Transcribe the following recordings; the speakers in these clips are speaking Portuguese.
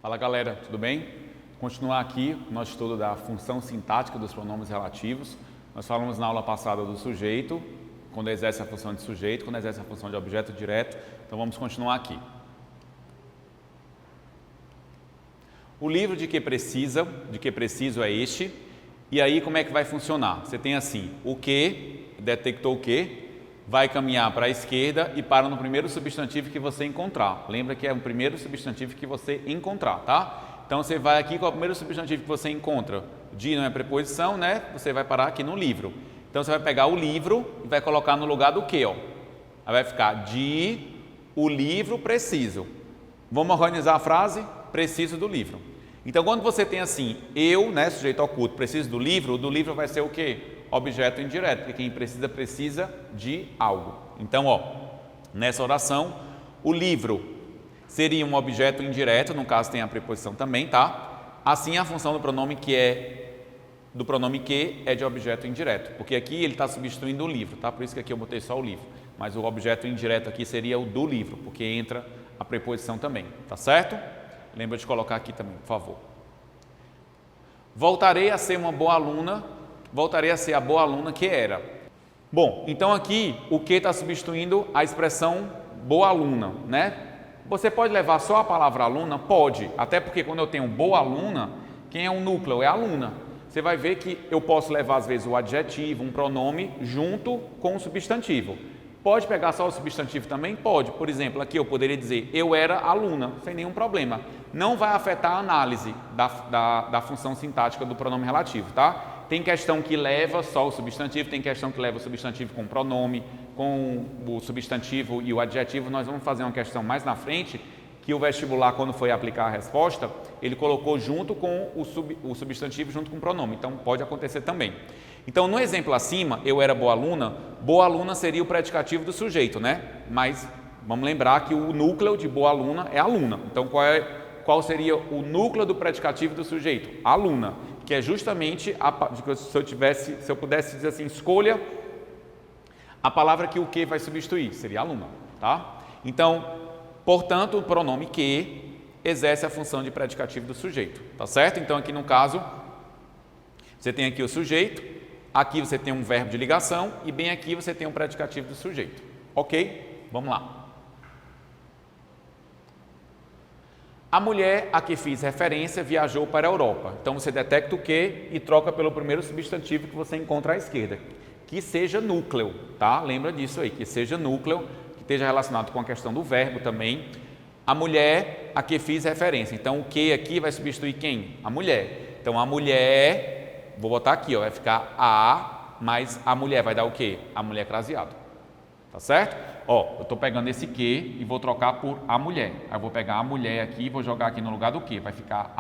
Fala galera, tudo bem? Continuar aqui o nosso estudo da função sintática dos pronomes relativos. Nós falamos na aula passada do sujeito, quando exerce a função de sujeito, quando exerce a função de objeto direto. Então vamos continuar aqui. O livro de que preciso é este. E aí como é que vai funcionar? Você tem assim, o que, detectou o que, vai caminhar para a esquerda e para no primeiro substantivo que você encontrar. Lembra que é o primeiro substantivo que você encontrar, tá? Então você vai aqui, qual é o primeiro substantivo que você encontra? De não é preposição, né? Você vai parar aqui no livro. Então você vai pegar o livro e vai colocar no lugar do que, ó? Aí vai ficar de o livro preciso. Vamos organizar a frase? Preciso do livro. Então quando você tem assim, eu, né, sujeito oculto, preciso do livro, o do livro vai ser o quê? Objeto indireto, porque quem precisa de algo. Então, ó, nessa oração, o livro seria um objeto indireto, no caso tem a preposição também, tá? Assim a função do pronome que é de objeto indireto, porque aqui ele está substituindo o livro, tá? Por isso que aqui eu botei só o livro, mas o objeto indireto aqui seria o do livro, porque entra a preposição também, tá certo? Lembra de colocar aqui também, por favor. Voltarei a ser uma boa aluna. Voltarei a ser a boa aluna que era. Bom, então aqui o que está substituindo a expressão boa aluna, né? Você pode levar só a palavra aluna? Pode, até porque quando eu tenho boa aluna, quem é o núcleo? É a aluna. Você vai ver que eu posso levar às vezes o adjetivo, um pronome, junto com o substantivo. Pode pegar só o substantivo também? Pode. Por exemplo, aqui eu poderia dizer eu era aluna, sem nenhum problema. Não vai afetar a análise da função sintática do pronome relativo, tá? Tem questão que leva só o substantivo, tem questão que leva o substantivo com o pronome, com o substantivo e o adjetivo. Nós vamos fazer uma questão mais na frente, que o vestibular, quando foi aplicar a resposta, ele colocou junto com o substantivo, junto com o pronome. Então, pode acontecer também. Então, no exemplo acima, eu era boa aluna seria o predicativo do sujeito, né? Mas vamos lembrar que o núcleo de boa aluna é aluna. Então, qual seria o núcleo do predicativo do sujeito? Aluna, que é justamente, se eu pudesse dizer assim, escolha a palavra que o que vai substituir, seria aluna, tá? Então, portanto, o pronome que exerce a função de predicativo do sujeito, tá certo? Então, aqui no caso, você tem aqui o sujeito, aqui você tem um verbo de ligação e bem aqui você tem um predicativo do sujeito, ok? Vamos lá. A mulher a que fiz referência viajou para a Europa. Então você detecta o que e troca pelo primeiro substantivo que você encontra à esquerda, que seja núcleo, tá? Lembra disso aí, que seja núcleo, que esteja relacionado com a questão do verbo também. A mulher a que fiz referência. Então o que aqui vai substituir quem? A mulher. Então a mulher, vou botar aqui, ó, vai ficar a, mas a mulher vai dar o quê? A mulher craseado. Tá certo? Ó, eu estou pegando esse que e vou trocar por a mulher. Aí eu vou pegar a mulher aqui e vou jogar aqui no lugar do que? Vai ficar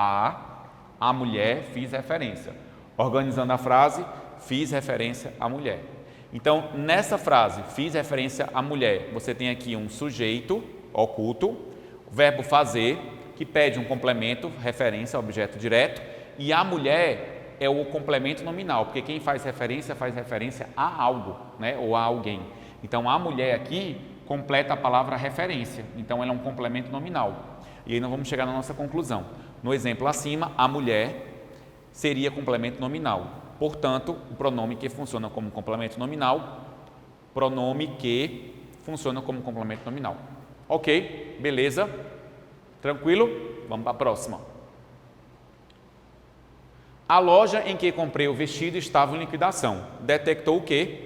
a mulher, fiz referência. Organizando a frase, fiz referência à mulher. Então, nessa frase, fiz referência à mulher, você tem aqui um sujeito oculto, o verbo fazer, que pede um complemento, referência, objeto direto, e a mulher é o complemento nominal, porque quem faz referência a algo, né? Ou a alguém. Então, a mulher aqui completa a palavra referência. Então, ela é um complemento nominal. E aí nós vamos chegar na nossa conclusão. No exemplo acima, a mulher seria complemento nominal. Portanto, o pronome que funciona como complemento nominal, pronome que funciona como complemento nominal. Ok? Beleza? Tranquilo? Vamos para a próxima. A loja em que comprei o vestido estava em liquidação. Detectou o quê?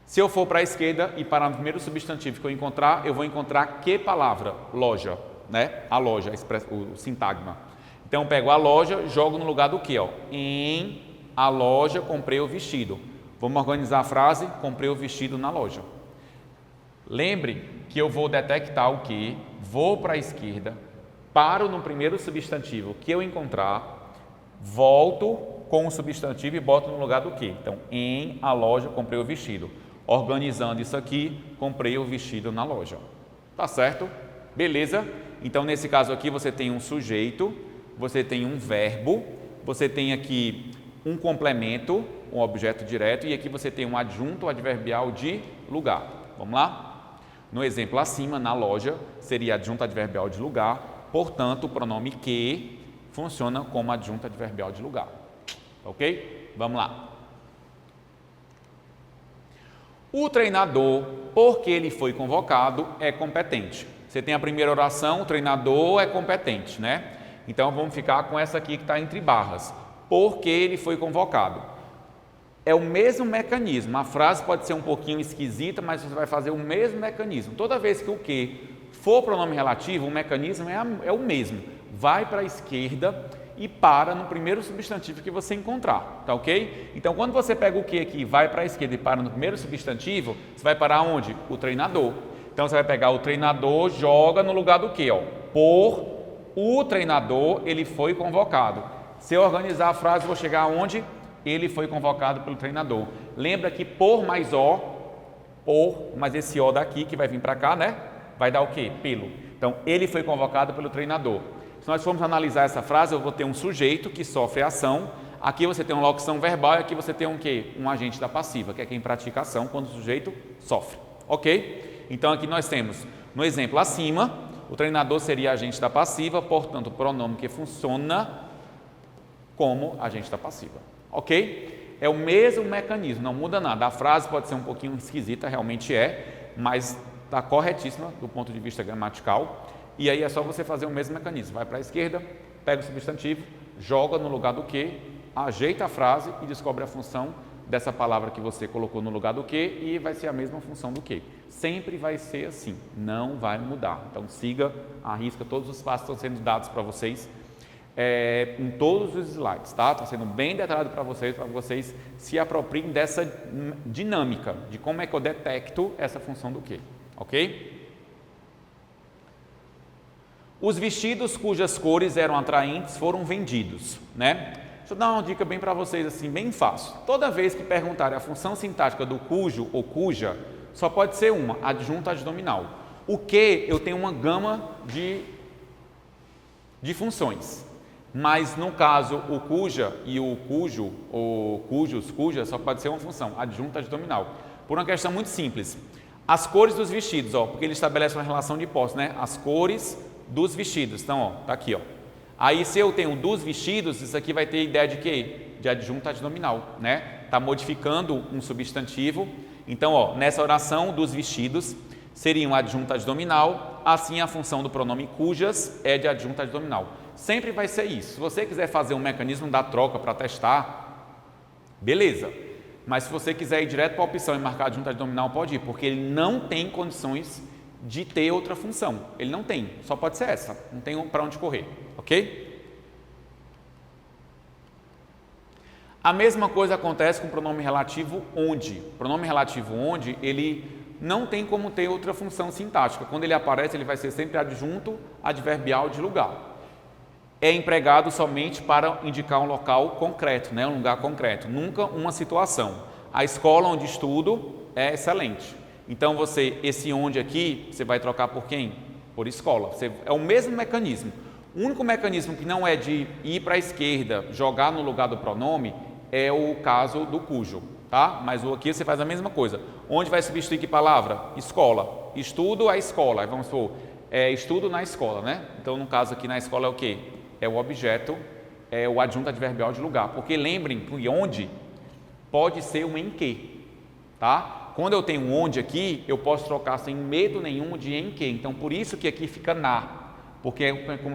Se eu for para a esquerda e para o primeiro substantivo que eu encontrar, eu vou encontrar que palavra? Loja, né? A loja, o sintagma. Então, eu pego a loja, jogo no lugar do que? Ó? Em a loja, comprei o vestido. Vamos organizar a frase, comprei o vestido na loja. Lembre que eu vou detectar o que, vou para a esquerda, paro no primeiro substantivo que eu encontrar, volto com o substantivo e boto no lugar do que? Então, em a loja, comprei o vestido. Organizando isso aqui, comprei o vestido na loja. Tá certo? Beleza? Então, nesse caso aqui, você tem um sujeito, você tem um verbo, você tem aqui um complemento, um objeto direto, e aqui você tem um adjunto adverbial de lugar. Vamos lá? No exemplo acima, na loja, seria adjunto adverbial de lugar, Portanto, o pronome que funciona como adjunto adverbial de lugar. Ok? Vamos lá. O treinador, porque ele foi convocado, é competente. Você tem a primeira oração, o treinador é competente, né? Então vamos ficar com essa aqui que está entre barras. Porque ele foi convocado. É o mesmo mecanismo. A frase pode ser um pouquinho esquisita, mas você vai fazer o mesmo mecanismo. Toda vez que o que for pronome relativo, o mecanismo é o mesmo. Vai para a esquerda e para no primeiro substantivo que você encontrar, tá ok? Então, quando você pega o que aqui, vai para a esquerda e para no primeiro substantivo, você vai parar onde? O treinador. Então, você vai pegar o treinador, joga no lugar do que? Por o treinador, ele foi convocado. Se eu organizar a frase, vou chegar aonde? Ele foi convocado pelo treinador. Lembra que por mais o, por, mas esse o daqui que vai vir para cá, né? Vai dar o quê? Pelo. Então, ele foi convocado pelo treinador. Se nós formos analisar essa frase, eu vou ter um sujeito que sofre a ação, aqui você tem uma locução verbal e aqui você tem um quê? Um agente da passiva, que é quem pratica a ação quando o sujeito sofre. Ok? Então aqui nós temos, no exemplo acima, o treinador seria agente da passiva, portanto o pronome que funciona como agente da passiva. Ok? É o mesmo mecanismo, não muda nada. A frase pode ser um pouquinho esquisita, realmente é, mas está corretíssima do ponto de vista gramatical. E aí é só você fazer o mesmo mecanismo. Vai para a esquerda, pega o substantivo, joga no lugar do que, ajeita a frase e descobre a função dessa palavra que você colocou no lugar do que e vai ser a mesma função do que. Sempre vai ser assim, não vai mudar. Então siga, arrisca, todos os passos estão sendo dados para vocês em todos os slides, tá? Está sendo bem detalhado para vocês se apropriem dessa dinâmica, de como é que eu detecto essa função do que, ok? Os vestidos cujas cores eram atraentes foram vendidos, né? Deixa eu dar uma dica bem para vocês, assim, bem fácil. Toda vez que perguntarem a função sintática do cujo ou cuja, só pode ser uma, adjunto adnominal. O que eu tenho uma gama de funções, mas no caso o cuja e o cujo, ou cujos, cuja, só pode ser uma função, adjunto adnominal. Por uma questão muito simples. As cores dos vestidos, porque ele estabelece uma relação de posse, né? As cores dos vestidos. Então, tá aqui, Aí, se eu tenho dos vestidos, isso aqui vai ter ideia de quê? De adjunto adnominal, né? Tá modificando um substantivo. Então, nessa oração dos vestidos seria um adjunto adnominal, assim a função do pronome cujas é de adjunto adnominal. Sempre vai ser isso. Se você quiser fazer um mecanismo da troca para testar, beleza. Mas se você quiser ir direto para a opção e marcar adjunto adnominal, pode ir, porque ele não tem condições de ter outra função. Ele não tem, só pode ser essa, não tem para onde correr, ok? A mesma coisa acontece com o pronome relativo onde. O pronome relativo onde, ele não tem como ter outra função sintática. Quando ele aparece, ele vai ser sempre adjunto adverbial de lugar. É empregado somente para indicar um local concreto, né? Um lugar concreto, nunca uma situação. A escola onde estudo é excelente. Então, esse onde aqui, você vai trocar por quem? Por escola. É o mesmo mecanismo. O único mecanismo que não é de ir para a esquerda, jogar no lugar do pronome, é o caso do cujo, tá? Mas aqui você faz a mesma coisa. Onde vai substituir que palavra? Escola. Estudo a escola. Aí vamos supor, estudo na escola, né? Então, no caso aqui na escola é o quê? É o objeto, é o adjunto adverbial de lugar. Porque lembrem que onde pode ser um em que, tá? Quando eu tenho onde aqui, eu posso trocar sem medo nenhum de em que. Então, por isso que aqui fica na, porque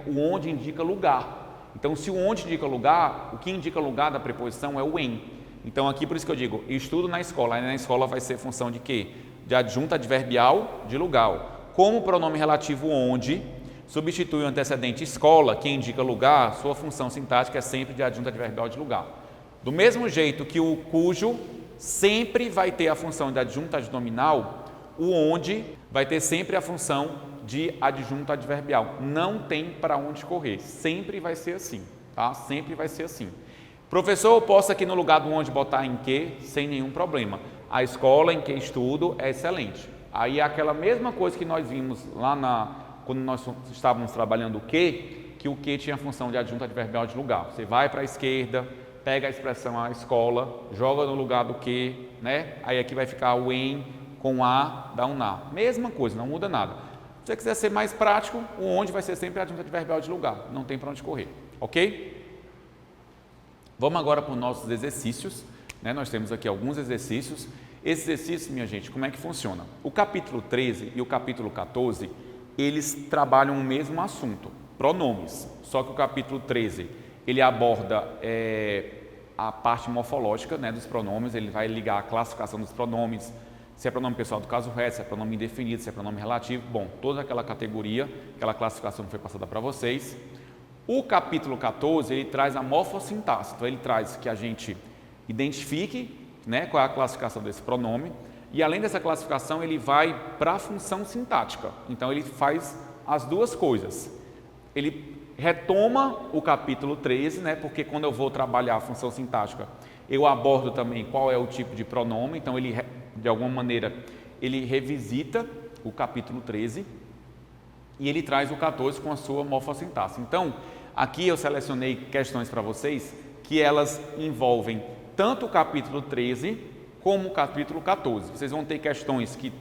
o onde indica lugar. Então, se o onde indica lugar, o que indica lugar da preposição é o em. Então, aqui por isso que eu digo, estudo na escola. Aí na escola vai ser função de quê? De adjunto adverbial de lugar. Como o pronome relativo onde substitui o antecedente escola, que indica lugar, sua função sintática é sempre de adjunto adverbial de lugar. Do mesmo jeito que o cujo sempre vai ter a função de adjunto adnominal, o onde vai ter sempre a função de adjunto adverbial. Não tem para onde correr, sempre vai ser assim, tá? Sempre vai ser assim. Professor, eu posso aqui no lugar do onde botar em que, sem nenhum problema. A escola em que estudo é excelente. Aí é aquela mesma coisa que nós vimos lá quando nós estávamos trabalhando o que tinha a função de adjunto adverbial de lugar. Você vai para a esquerda, pega a expressão a escola, joga no lugar do que, né? Aí aqui vai ficar o em com a, dá um na. Mesma coisa, não muda nada. Se você quiser ser mais prático, o onde vai ser sempre adjunto adverbial de lugar, não tem para onde correr, ok? Vamos agora para os nossos exercícios, né? Nós temos aqui alguns exercícios. Esses exercícios, minha gente, como é que funciona? O capítulo 13 e o capítulo 14, eles trabalham o mesmo assunto, pronomes, só que o capítulo 13, ele aborda a parte morfológica, né, dos pronomes, ele vai ligar a classificação dos pronomes, se é pronome pessoal do caso reto, se é pronome indefinido, se é pronome relativo, bom, toda aquela categoria, aquela classificação foi passada para vocês. O capítulo 14, ele traz a morfossintaxe, então ele traz que a gente identifique, né, qual é a classificação desse pronome, e além dessa classificação, ele vai para a função sintática, então ele faz as duas coisas. Ele retoma o capítulo 13, né, porque quando eu vou trabalhar a função sintática, eu abordo também qual é o tipo de pronome, então ele, de alguma maneira, ele revisita o capítulo 13 e ele traz o 14 com a sua morfossintaxe. Então, aqui eu selecionei questões para vocês que elas envolvem tanto o capítulo 13 como o capítulo 14. Vocês vão ter questões que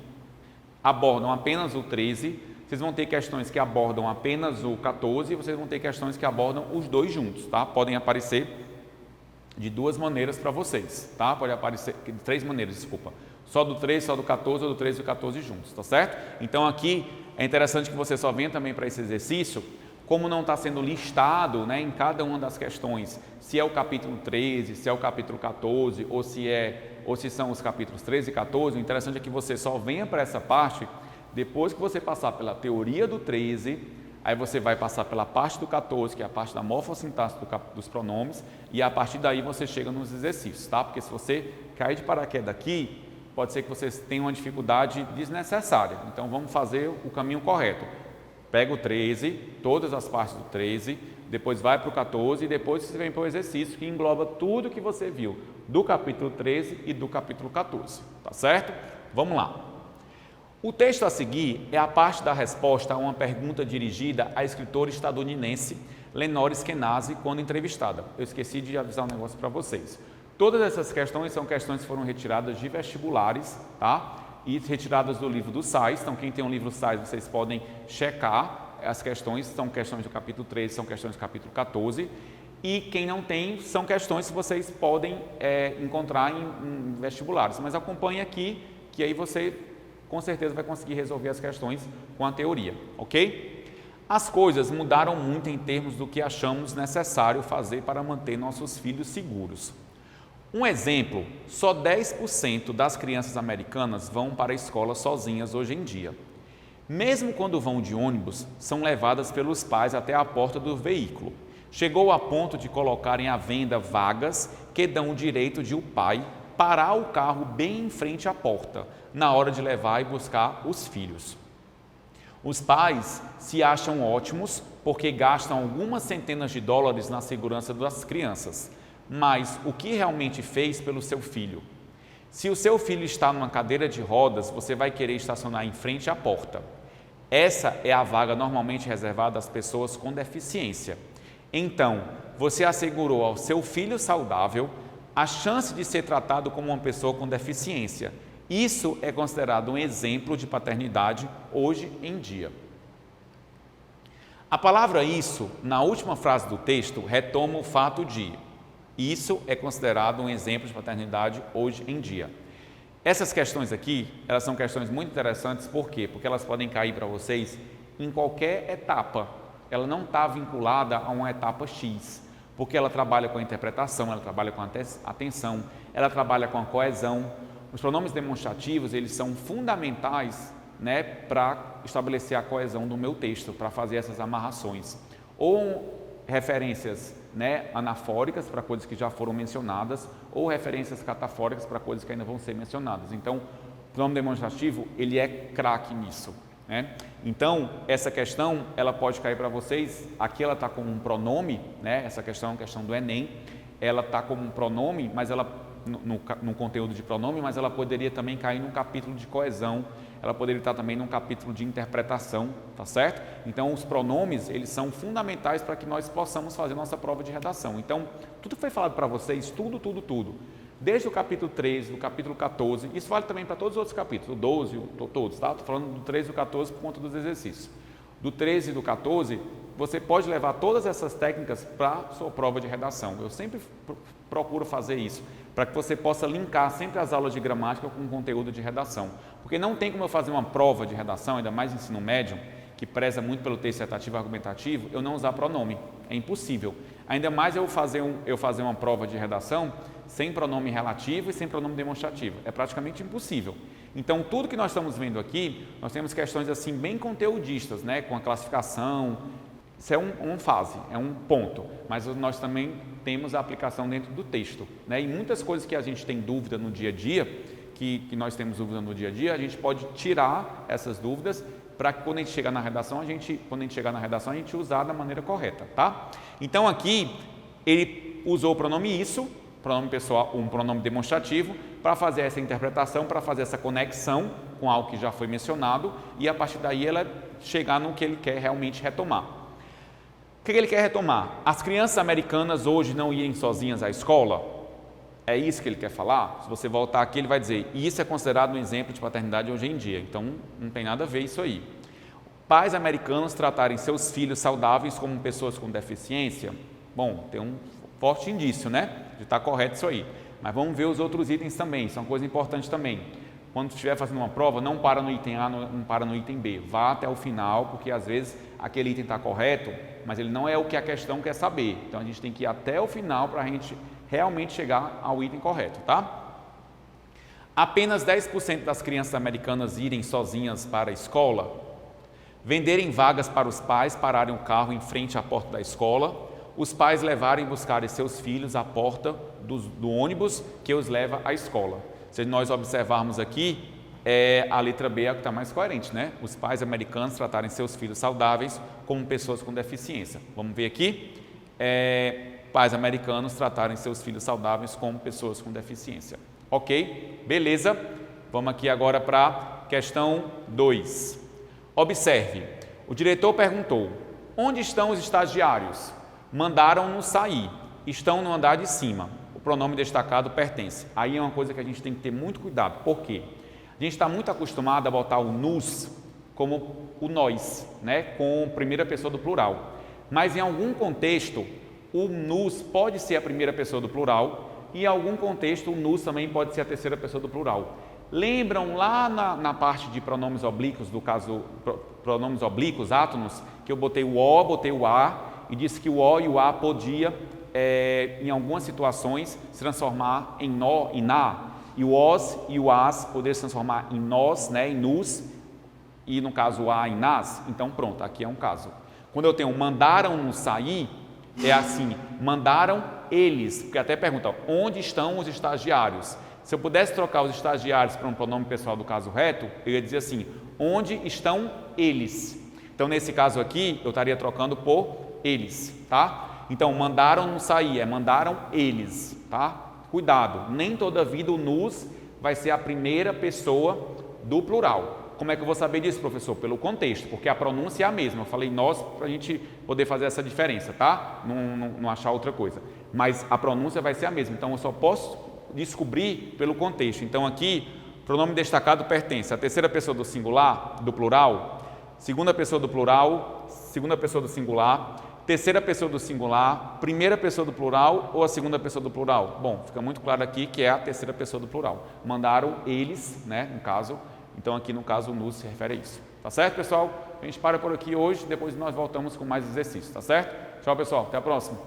abordam apenas o 13, vocês vão ter questões que abordam apenas o 14 e vocês vão ter questões que abordam os dois juntos, tá? Podem aparecer de duas maneiras para vocês, tá? Pode aparecer de três maneiras, desculpa. Só do 13, só do 14 ou do 13 e do 14 juntos, tá certo? Então aqui é interessante que você só venha também para esse exercício, como não está sendo listado, né, em cada uma das questões, se é o capítulo 13, se é o capítulo 14 ou se são os capítulos 13 e 14, o interessante é que você só venha para essa parte depois que você passar pela teoria do 13, aí você vai passar pela parte do 14, que é a parte da morfossintaxe dos pronomes, e a partir daí você chega nos exercícios, tá? Porque se você cair de paraquedas aqui, pode ser que vocês tenham uma dificuldade desnecessária. Então vamos fazer o caminho correto. Pega o 13, todas as partes do 13, depois vai para o 14 e depois você vem para o exercício que engloba tudo que você viu do capítulo 13 e do capítulo 14, tá certo? Vamos lá. O texto a seguir é a parte da resposta a uma pergunta dirigida à escritora estadunidense Lenore Skenazy quando entrevistada. Eu esqueci de avisar um negócio para vocês. Todas essas questões são questões que foram retiradas de vestibulares, tá? E retiradas do livro do SAIS. Então, quem tem um livro SAIS, vocês podem checar as questões, são questões do capítulo 13, são questões do capítulo 14. E quem não tem, são questões que vocês podem encontrar em vestibulares. Mas acompanhe aqui, que aí você com certeza vai conseguir resolver as questões com a teoria, ok? As coisas mudaram muito em termos do que achamos necessário fazer para manter nossos filhos seguros. Um exemplo, só 10% das crianças americanas vão para a escola sozinhas hoje em dia. Mesmo quando vão de ônibus, são levadas pelos pais até a porta do veículo. Chegou a ponto de colocarem à venda vagas que dão o direito de o pai parar o carro bem em frente à porta, na hora de levar e buscar os filhos. Os pais se acham ótimos porque gastam algumas centenas de dólares na segurança das crianças. Mas o que realmente fez pelo seu filho? Se o seu filho está numa cadeira de rodas, você vai querer estacionar em frente à porta. Essa é a vaga normalmente reservada às pessoas com deficiência. Então, você assegurou ao seu filho saudável a chance de ser tratado como uma pessoa com deficiência. Isso é considerado um exemplo de paternidade hoje em dia. A palavra isso, na última frase do texto, retoma o fato de isso é considerado um exemplo de paternidade hoje em dia. Essas questões aqui, elas são questões muito interessantes, por quê? Porque elas podem cair para vocês em qualquer etapa. Ela não está vinculada a uma etapa X, porque ela trabalha com a interpretação, ela trabalha com a atenção, ela trabalha com a coesão. Os pronomes demonstrativos, eles são fundamentais, né, para estabelecer a coesão do meu texto, para fazer essas amarrações. Ou referências, né, anafóricas para coisas que já foram mencionadas, ou referências catafóricas para coisas que ainda vão ser mencionadas. Então, o pronome demonstrativo, ele é craque nisso, né? Então, essa questão, ela pode cair para vocês, aqui ela está como um pronome, né? Essa questão é uma questão do Enem, ela está como um pronome, mas ela, no conteúdo de pronome, mas ela poderia também cair num capítulo de coesão, ela poderia estar também num capítulo de interpretação, tá certo? Então, os pronomes, eles são fundamentais para que nós possamos fazer nossa prova de redação. Então, tudo que foi falado para vocês, tudo, Desde o capítulo 13, do capítulo 14, isso vale também para todos os outros capítulos, o 12, todos, tá? Estou falando do 13 e do 14 por conta dos exercícios. Do 13 e do 14, você pode levar todas essas técnicas para a sua prova de redação. Eu sempre procuro fazer isso, para que você possa linkar sempre as aulas de gramática com o conteúdo de redação. Porque não tem como eu fazer uma prova de redação, ainda mais ensino médio, que preza muito pelo texto dissertativo e argumentativo, eu não usar pronome. É impossível. Ainda mais eu fazer uma prova de redação sem pronome relativo e sem pronome demonstrativo. É praticamente impossível. Então, tudo que nós estamos vendo aqui, nós temos questões assim bem conteudistas, né? Com a classificação. Isso é uma fase, é um ponto. Mas nós também temos a aplicação dentro do texto, né? E muitas coisas que a gente tem dúvida no dia a dia, que nós temos dúvida no dia a dia, a gente pode tirar essas dúvidas para que quando a gente chegar na redação, a gente usar da maneira correta, tá? Então aqui ele usou o pronome isso, pronome pessoal, um pronome demonstrativo, para fazer essa interpretação, para fazer essa conexão com algo que já foi mencionado e a partir daí ela chegar no que ele quer realmente retomar. O que ele quer retomar? As crianças americanas hoje não irem sozinhas à escola? É isso que ele quer falar? Se você voltar aqui, ele vai dizer, e isso é considerado um exemplo de paternidade hoje em dia, então não tem nada a ver isso aí. Pais americanos tratarem seus filhos saudáveis como pessoas com deficiência? Bom, tem um forte indício, né, de estar correto isso aí. Mas vamos ver os outros itens também, isso é uma coisa importante também. Quando estiver fazendo uma prova, não para no item A, não para no item B, vá até o final, porque às vezes aquele item está correto, mas ele não é o que a questão quer saber. Então a gente tem que ir até o final para a gente realmente chegar ao item correto, tá? Apenas 10% das crianças americanas irem sozinhas para a escola, venderem vagas para os pais, pararem o carro em frente à porta da escola, os pais levarem e buscarem seus filhos à porta do ônibus que os leva à escola. Se nós observarmos aqui, a letra B é a que está mais coerente, né? Os pais americanos tratarem seus filhos saudáveis como pessoas com deficiência. Vamos ver aqui? Pais americanos tratarem seus filhos saudáveis como pessoas com deficiência. Ok? Beleza? Vamos aqui agora para a questão 2. Observe, o diretor perguntou, onde estão os estagiários? Mandaram-nos sair, estão no andar de cima. O pronome destacado pertence. Aí é uma coisa que a gente tem que ter muito cuidado. Por quê? A gente está muito acostumado a botar o nos como o nós, né? Com primeira pessoa do plural. Mas em algum contexto, o nos pode ser a primeira pessoa do plural e em algum contexto o nos também pode ser a terceira pessoa do plural. Lembram lá na parte de pronomes oblíquos, do caso pronomes oblíquos, átonos, que eu botei o O, botei o A e disse que o O e o A podia, em algumas situações, se transformar em nó e na, e o os e o as poder se transformar em nós, né, em nus, e no caso o a em nas. Então pronto, aqui é um caso. Quando eu tenho mandaram-nos sair, é assim, mandaram eles, porque até pergunta, onde estão os estagiários? Se eu pudesse trocar os estagiários para um pronome pessoal do caso reto, eu ia dizer assim, onde estão eles? Então nesse caso aqui, eu estaria trocando por eles, tá? Então mandaram-nos sair, mandaram eles, tá? Cuidado, nem toda vida o nos vai ser a primeira pessoa do plural. Como é que eu vou saber disso, professor? Pelo contexto, porque a pronúncia é a mesma. Eu falei nós para a gente poder fazer essa diferença, tá? Não achar outra coisa. Mas a pronúncia vai ser a mesma, então eu só posso descobrir pelo contexto. Então aqui, pronome destacado pertence à terceira pessoa do singular, do plural, segunda pessoa do plural, segunda pessoa do singular, terceira pessoa do singular, primeira pessoa do plural ou a segunda pessoa do plural? Bom, fica muito claro aqui que é a terceira pessoa do plural. Mandaram eles, né, no caso, então aqui no caso o nos se refere a isso. Tá certo, pessoal? A gente para por aqui hoje, depois nós voltamos com mais exercícios, tá certo? Tchau, pessoal, até a próxima.